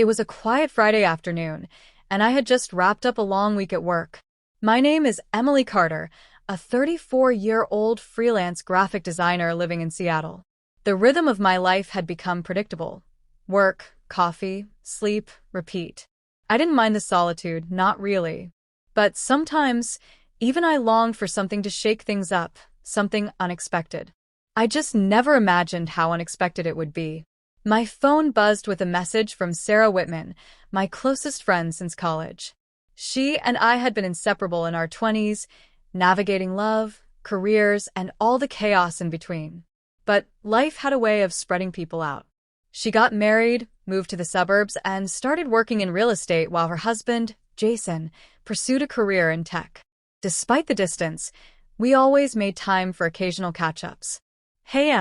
It was a quiet Friday afternoon, and I had just wrapped up a long week at work. My name is Emily Carter, a 34-year-old freelance graphic designer living in Seattle. The rhythm of my life had become predictable. Work, coffee, sleep, repeat. I didn't mind the solitude, not really. But sometimes, even I longed for something to shake things up, something unexpected. I just never imagined how unexpected it would be. My phone buzzed with a message from Sarah Whitman, my closest friend since college. She and I had been inseparable in our 20s, navigating love, careers, and all the chaos in between. But life had a way of spreading people out. She got married, moved to the suburbs, and started working in real estate while her husband, Jason, pursued a career in tech. Despite the distance, we always made time for occasional catch-ups. Hey,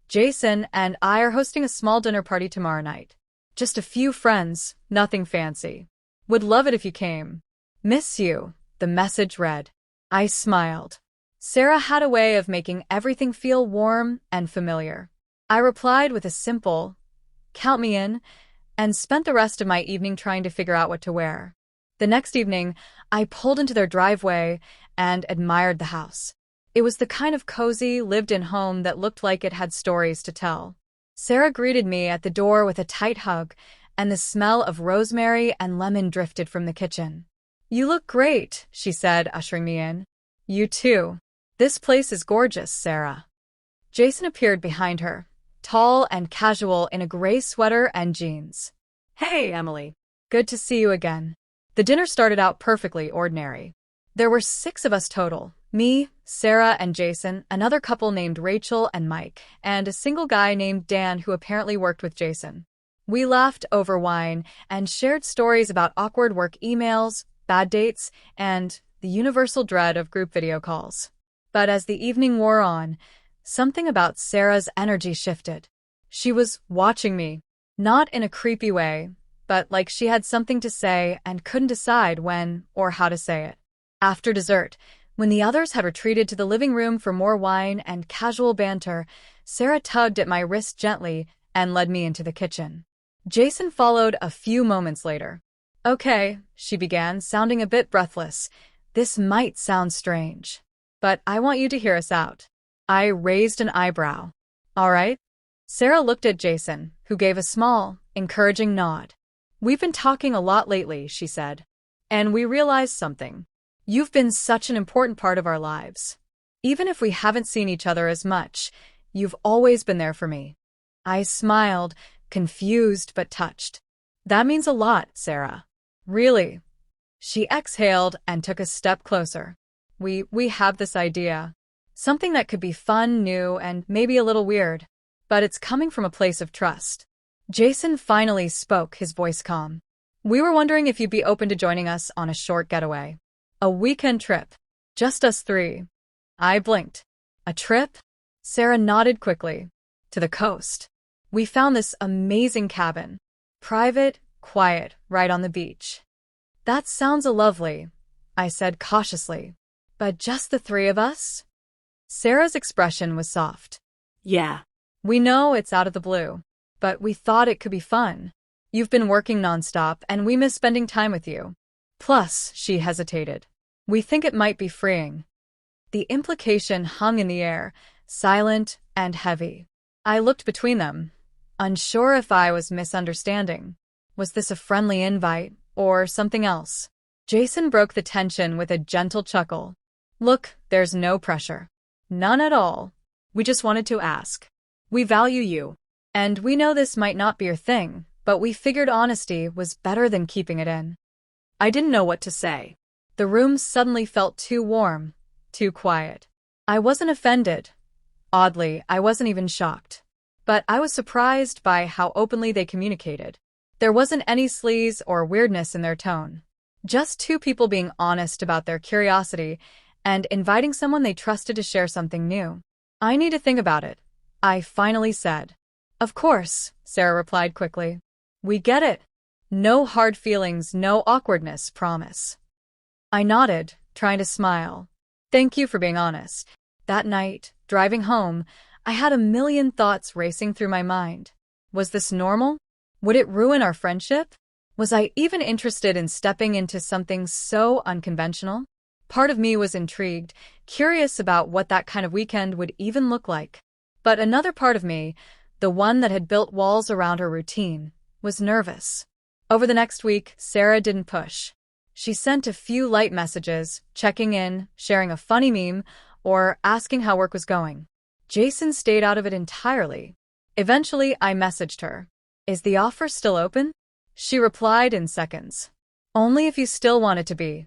Jason and I are hosting a small dinner party tomorrow night. Just a few friends, nothing fancy. Would love it if you came. Miss you, the message read. I smiled. Sarah had a way of making everything feel warm and familiar. I replied with a simple, "Count me in," and spent the rest of my evening trying to figure out what to wear. The next evening, I pulled into their driveway and admired the house. It was the kind of cozy, lived-in home that looked like it had stories to tell. Sarah greeted me at the door with a tight hug, and the smell of rosemary and lemon drifted from the kitchen. "You look great," she said, ushering me in. "You too. This place is gorgeous, Sarah." Jason appeared behind her, tall and casual in a gray sweater and jeans. "Hey, Emily. Good to see you again." The dinner started out perfectly ordinary. There were 6 of us total. Me, Sarah, and Jason, another couple named Rachel and Mike, and a single guy named Dan who apparently worked with Jason. We laughed over wine and shared stories about awkward work emails, bad dates, and the universal dread of group video calls. But as the evening wore on, something about Sarah's energy shifted. She was watching me, not in a creepy way, but like she had something to say and couldn't decide when or how to say it. After dessert, when the others had retreated to the living room for more wine and casual banter, Sarah tugged at my wrist gently and led me into the kitchen. Jason followed a few moments later. "Okay," she began, sounding a bit breathless. "This might sound strange, but I want you to hear us out." I raised an eyebrow. "All right?" Sarah looked at Jason, who gave a small, encouraging nod. "We've been talking a lot lately," she said. "And we realized something. You've been such an important part of our lives. Even if we haven't seen each other as much, you've always been there for me." I smiled, confused but touched. "That means a lot, Sarah." "Really?" She exhaled and took a step closer. We have this idea. Something that could be fun, new, and maybe a little weird. But it's coming from a place of trust." Jason finally spoke, his voice calm. "We were wondering if you'd be open to joining us on a short getaway. A weekend trip. Just us 3. I blinked. "A trip?" Sarah nodded quickly. "To the coast. We found this amazing cabin. Private, quiet, right on the beach." "That sounds lovely," I said cautiously. "But just the 3 of us?" Sarah's expression was soft. "Yeah. We know it's out of the blue, but we thought it could be fun. You've been working nonstop, and we miss spending time with you. Plus," she hesitated, "we think it might be freeing." The implication hung in the air, silent and heavy. I looked between them, unsure if I was misunderstanding. Was this a friendly invite, or something else? Jason broke the tension with a gentle chuckle. "Look, there's no pressure. None at all. We just wanted to ask. We value you, and we know this might not be your thing, but we figured honesty was better than keeping it in." I didn't know what to say. The room suddenly felt too warm, too quiet. I wasn't offended. Oddly, I wasn't even shocked. But I was surprised by how openly they communicated. There wasn't any sleaze or weirdness in their tone. Just 2 people being honest about their curiosity and inviting someone they trusted to share something new. "I need to think about it," I finally said. "Of course," Sarah replied quickly. "We get it. No hard feelings, no awkwardness, promise." I nodded, trying to smile. "Thank you for being honest." That night, driving home, I had a million thoughts racing through my mind. Was this normal? Would it ruin our friendship? Was I even interested in stepping into something so unconventional? Part of me was intrigued, curious about what that kind of weekend would even look like. But another part of me, the one that had built walls around her routine, was nervous. Over the next week, Sarah didn't push. She sent a few light messages, checking in, sharing a funny meme, or asking how work was going. Jason stayed out of it entirely. Eventually, I messaged her. "Is the offer still open?" She replied in seconds. "Only if you still want it to be."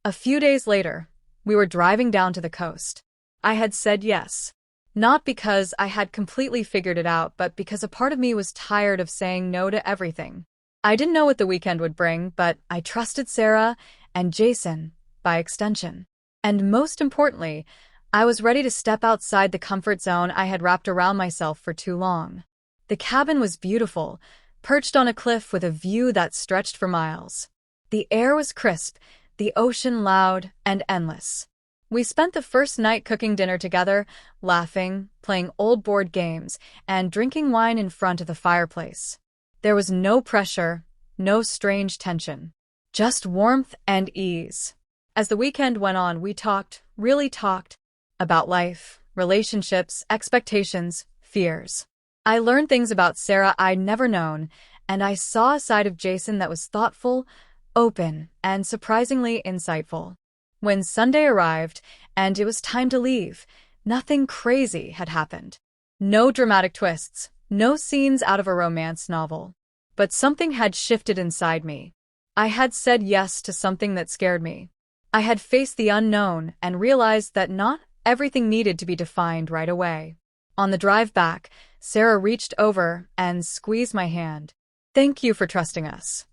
A few days later, we were driving down to the coast. I had said yes. Not because I had completely figured it out, but because a part of me was tired of saying no to everything. I didn't know what the weekend would bring, but I trusted Sarah and Jason, by extension. And most importantly, I was ready to step outside the comfort zone I had wrapped around myself for too long. The cabin was beautiful, perched on a cliff with a view that stretched for miles. The air was crisp, the ocean loud and endless. We spent the first night cooking dinner together, laughing, playing old board games, and drinking wine in front of the fireplace. There was no pressure, no strange tension, just warmth and ease. As the weekend went on, we talked, really talked, about life, relationships, expectations, fears. I learned things about Sarah I'd never known, and I saw a side of Jason that was thoughtful, open, and surprisingly insightful. When Sunday arrived, and it was time to leave, nothing crazy had happened. No dramatic twists, no scenes out of a romance novel. But something had shifted inside me. I had said yes to something that scared me. I had faced the unknown and realized that not everything needed to be defined right away. On the drive back, Sarah reached over and squeezed my hand. "Thank you for trusting us."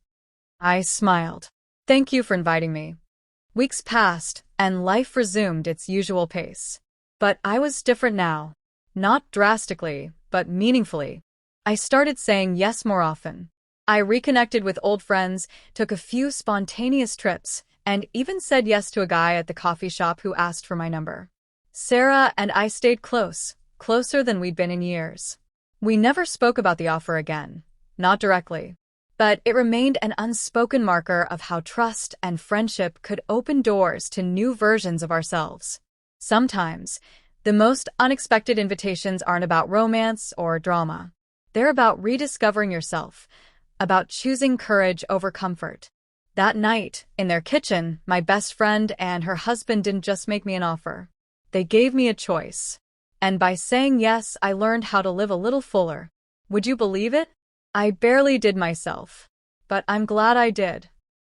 I smiled. "Thank you for inviting me." Weeks passed, and life resumed its usual pace. But I was different now. Not drastically, but meaningfully. I started saying yes more often. I reconnected with old friends, took a few spontaneous trips, and even said yes to a guy at the coffee shop who asked for my number. Sarah and I stayed close, closer than we'd been in years. We never spoke about the offer again, not directly. But it remained an unspoken marker of how trust and friendship could open doors to new versions of ourselves. Sometimes, the most unexpected invitations aren't about romance or drama. They're about rediscovering yourself, about choosing courage over comfort. That night, in their kitchen, my best friend and her husband didn't just make me an offer. They gave me a choice. And by saying yes, I learned how to live a little fuller. Would you believe it? I barely did myself. But I'm glad I did.